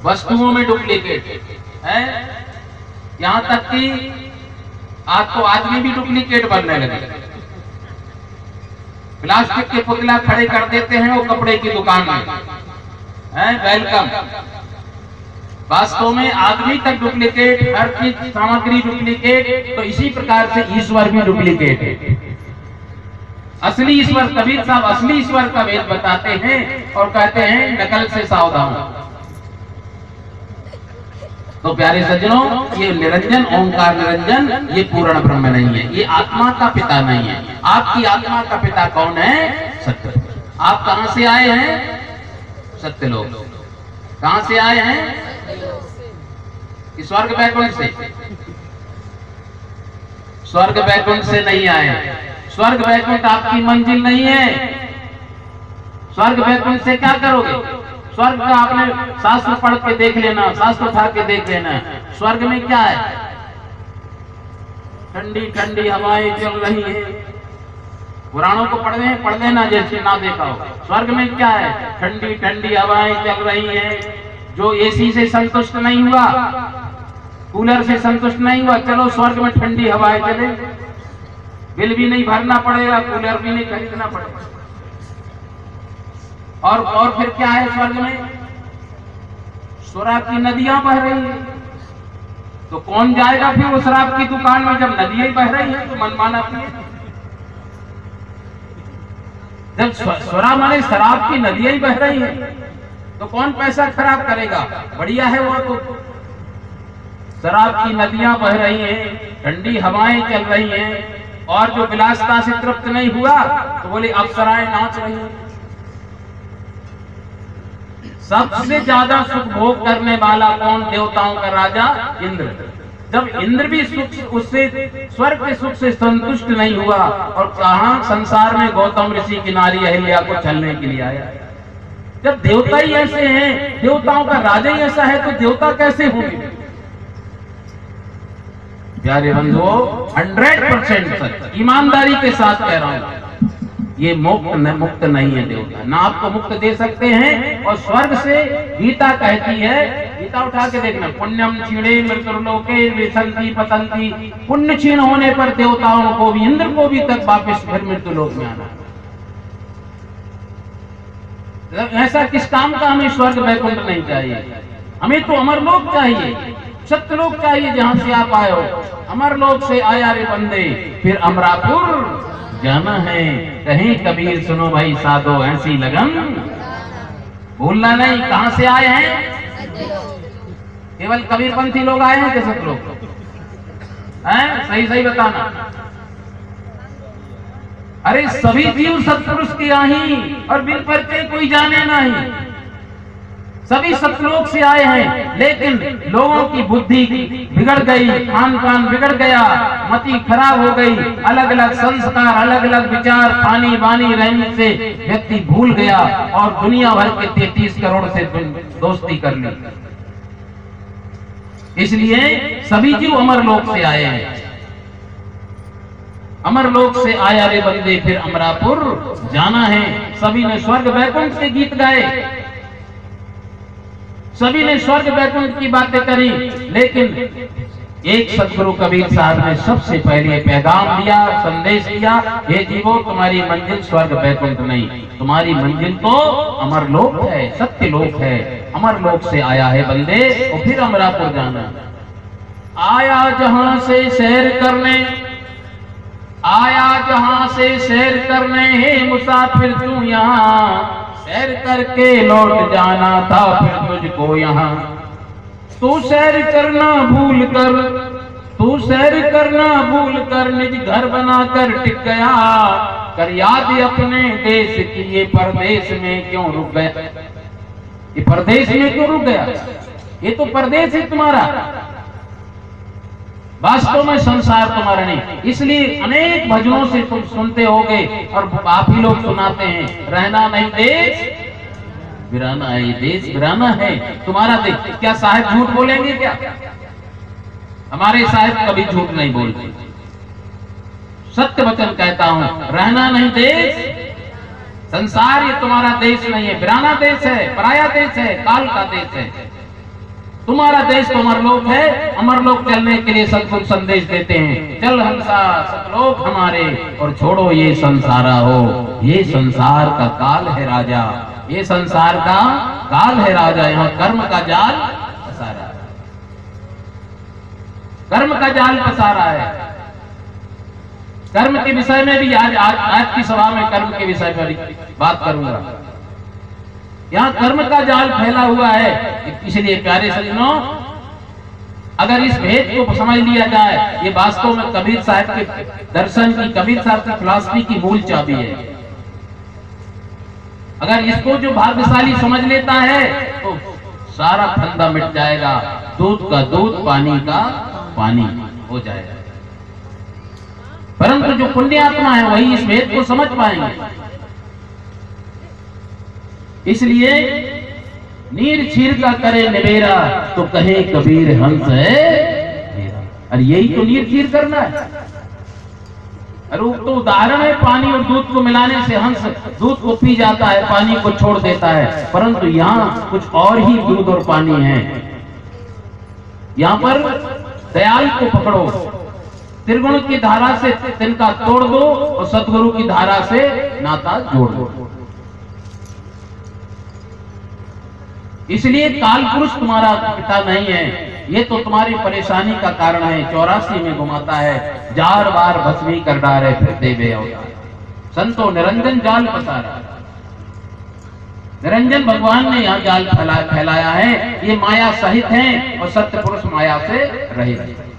वस्तुओं में डुप्लीकेट है, यहां तक कि आज तो आदमी भी डुप्लीकेट बनने लगे। प्लास्टिक के पुतला खड़े कर देते हैं वो कपड़े की दुकान में, है वेलकम। वास्तव में आदमी तक डुप्लीकेट, हर चीज सामग्री डुप्लीकेट, तो इसी प्रकार से ईश्वर भी डुप्लीकेट है। असली ईश्वर, कबीर साहब असली ईश्वर का भेद बताते हैं और कहते हैं नकल से सावधान। तो प्यारे सज्जनों, ये निरंजन ओंकार निरंजन ये पूर्ण ब्रह्म नहीं है, ये आत्मा का पिता नहीं है। आपकी आत्मा का पिता कौन है? सत्य। आप कहां से आए हैं? सत्यलोक। कहां से आए हैं? स्वर्ग बैकुंठ से। स्वर्ग बैकुंठ से नहीं आए। स्वर्ग बैकुंठ आपकी मंजिल नहीं है। स्वर्ग बैकुंठ से क्या करोगे? स्वर्ग का आपने शास्त्र पढ़ के देख लेना, शास्त्र उठा के देख लेना। स्वर्ग में क्या है? ठंडी ठंडी हवाएं चल रही है। पुराणों को पढ़ लेना जैसे ना देखा हो। स्वर्ग में क्या है? ठंडी ठंडी हवाएं चल रही हैं। जो एसी से संतुष्ट नहीं हुआ, कूलर से संतुष्ट नहीं हुआ, चलो स्वर्ग में ठंडी हवाएं चले, बिल भी नहीं भरना पड़ेगा, कूलर भी नहीं खरीदना पड़ेगा। और फिर क्या है स्वर्ग में? शराब की नदियां बह रही है। तो कौन जाएगा फिर वो शराब की दुकान में जब नदियां बह रही है तो मनमाना पिए। जब शराब माने शराब की नदियां बह रही है तो कौन पैसा खराब करेगा? बढ़िया है वो तो। शराब की नदियां बह रही हैं, ठंडी हवाएं चल रही हैं, और जो विलासता से तृप्त नहीं हुआ तो बोले अप्सराएं नाच रही हैं। सबसे ज्यादा सुख भोग करने वाला कौन? देवताओं का राजा इंद्र। जब इंद्र भी सुख उससे स्वर्ग के सुख से संतुष्ट नहीं हुआ और कहां संसार में गौतम ऋषि की नारी अहिल्या को छलने के लिए आया। जब देवता ही ऐसे हैं, देवताओं का राजा ही ऐसा है, तो देवता कैसे होंगे? प्यारे बंधुओं, 100% सच, ईमानदारी के साथ कह रहा हूं, ये मुक्त नहीं है देवता। ना आपको मुक्त दे सकते हैं। और स्वर्ग से गीता कहती है, गीता उठा के देखना, पुण्यम क्षीणे मृत्युलोके विसंति पतंति। पुण्य क्षीण होने पर देवताओं को भी, इंद्र को भी तक वापस फिर मृत्युलोक में आना। ऐसा किस काम का हमें स्वर्ग वैकुंठ नहीं चाहिए। हमें तो अमरलोक चाहिए, सत्यलोक चाहिए जहां से आप आए हो। अमरलोक से आया रे बंदे, फिर अमरापुर जाना है। कहीं कबीर सुनो भाई साधो ऐसी लगन, भूलना नहीं। कहां से आए हैं? केवल कबीरपंथी लोग आए हैं क्या? सब लोग हैं? सही सही बताना। अरे सभी जीव सत्पुरुष की आही और बिन परिचय कोई जाने नहीं। सभी सतलोक से आए हैं, लेकिन लोगों की बुद्धि बिगड़ गई, खान पान बिगड़ गया, मति खराब हो गई, अलग अलग संस्कार, अलग अलग विचार, पानी बानी रहने से व्यक्ति भूल गया और दुनिया भर के 33 करोड़ से दोस्ती कर ली। इसलिए सभी जीव अमरलोक से आए हैं। अमरलोक से आया रे बंदे, फिर अमरापुर जाना है। सभी ने स्वर्ग वैकुंठ के गीत गाए, सभी ने स्वर्ग वैकुंठ की बातें करी, लेकिन एक सदगुरु कबीर साहब ने सबसे पहले पैगाम दिया, संदेश दिया, हे जीवो तुम्हारी मंजिल स्वर्ग वैकुंठ नहीं, तुम्हारी मंजिल तो अमरलोक है, सत्यलोक है। अमरलोक से आया है बंदे, और फिर अमरापुर जाना। आया जहां से सैर करने, आया जहां से सैर करने, हे मुसाफिर तू यहाँ सैर करके लौट जाना था फिर तुझको यहाँ। तू सैर करना भूल कर, तू सैर करना भूल कर निज घर बनाकर टिक गया। कर याद अपने देश की, ये परदेश में क्यों रुक गया? ये परदेश में क्यों रुक गया? ये तो परदेश है तुम्हारा, वास्तव में संसार तुम्हारा नहीं। इसलिए अनेक भजनों से तुम सुनते होगे और आप ही लोग सुनाते हैं, रहना नहीं देश वीराना है, ये देश वीराना है तुम्हारा देश। क्या साहब झूठ बोलेंगे क्या? हमारे साहब कभी झूठ नहीं बोलते, सत्य वचन कहता हूं। रहना नहीं देश, संसार ये तुम्हारा देश नहीं है, वीराना देश है, पराया देश है, काल का देश है। तुम्हारा देश तो अमरलोक है, अमरलोक चलने के लिए सदगुरु संदेश देते हैं, चल हंसा सतलोक हमारे और छोड़ो ये संसारा हो। ये संसार का काल है राजा, ये संसार का काल है राजा, यहाँ कर्म का जाल पसारा है, कर्म का जाल पसारा है। कर्म के विषय में भी आज की सभा में कर्म के विषय पर बात करूंगा। यहाँ कर्म का जाल फैला हुआ है, इसलिए प्यारे सज्जनों, अगर इस भेद को समझ लिया जाए, ये वास्तव में कबीर साहब के दर्शन की, कबीर साहब की फिलॉसफी की मूल चाबी है। अगर इसको जो भाग्यशाली समझ लेता है तो सारा फंदा मिट जाएगा, दूध का दूध, पानी का पानी हो जाएगा। परंतु जो पुण्यात्मा है वही इस भेद को समझ पाएंगे। इसलिए नीर छीर का करे निबेरा तो कहे कबीर हंस है मेरा। अरे यही तो नीर छीर करना है। अरे तो उदाहरण है, पानी और दूध को मिलाने से हंस दूध को पी जाता है, पानी को छोड़ देता है, परंतु यहाँ कुछ और ही दूध और पानी है। यहाँ पर दयाल को पकड़ो, त्रिगुण की धारा से तिनका तोड़ दो और सतगुरु की धारा से नाता जोड़ दो। इसलिए काल पुरुष तुम्हारा पिता नहीं है, ये तो तुम्हारी परेशानी का कारण है। 84 में घुमाता है, जार बार भस्मी कर डारे फिर देवे अवतार। संतो निरंजन जाल पसारा, निरंजन भगवान ने यहाँ जाल फैलाया है। ये माया सहित है और सत्य पुरुष माया से रहित।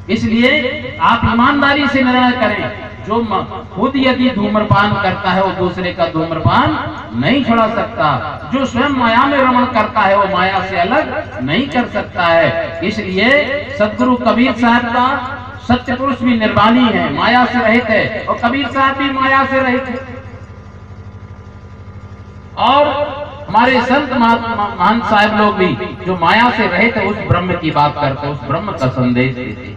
इसलिए आप ईमानदारी से निर्णय करें, जो खुद यदि धूम्रपान करता है वो दूसरे का धूम्रपान नहीं छुड़ा सकता, जो स्वयं माया में रमण करता है वो माया से अलग नहीं कर सकता है। इसलिए सदगुरु कबीर साहब का सत्य पुरुष भी निर्वाणी है, माया से रहित है, और कबीर साहब भी माया से रहित है। और हमारे संत महान साहब लोग भी जो माया से रहित है उस ब्रह्म की बात करते, उस ब्रह्म का संदेश देते।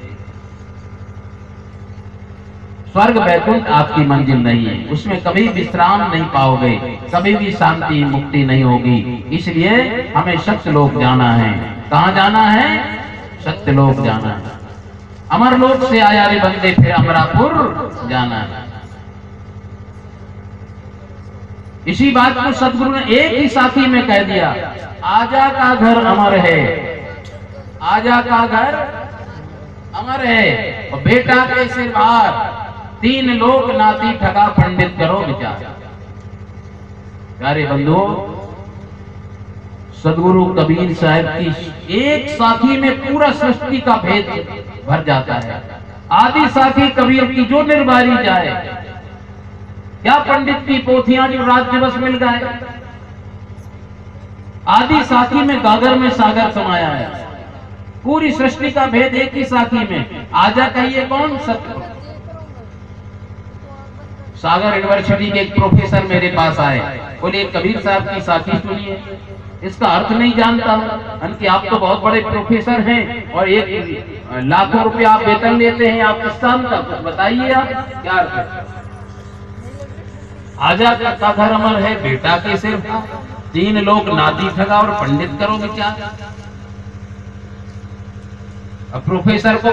स्वर्ग वैकुंठ आपकी मंजिल नहीं है, उसमें कभी विश्राम नहीं पाओगे, कभी भी शांति मुक्ति नहीं होगी। इसलिए हमें सत्यलोक जाना है। कहाँ जाना है? सत्यलोक जाना है। अमरलोक से आया रे बंदे फिर अमरापुर जाना है। इसी बात को सदगुरु ने एक ही साथी में कह दिया, आजा का घर अमर है, आजा का घर अमर है, और बेटा के सिर भार, 3 लोक नाती ठगा पंडित करो विचार। प्यारे बंधुओं, सदगुरु कबीर साहब की एक साथी में पूरा सृष्टि का भेद भर जाता है। आदि साथी कबीर की जो निर्बारी जाए, क्या पंडित की पोथियां जो रात दिवस मिल गए। आदि साथी में गागर में सागर समाया है, पूरी सृष्टि का भेद एक ही साथी में। आजा कहिए कौन? सतगुरु। सागर यूनिवर्सिटी के एक प्रोफेसर मेरे पास आए, बोले कबीर साहब की साथी सुनिए, इसका अर्थ नहीं जानता हूं कि आप तो बहुत बड़े प्रोफेसर हैं और 1 लाखों रुपया आप वेतन लेते हैं, आप किस काम का, कुछ बताइए आप क्या अर्थ है। आजा का घर अमर है, बेटा के सिर 3 लोग नाती ठगा और पंडित करो विचार। अब प्रोफेसर को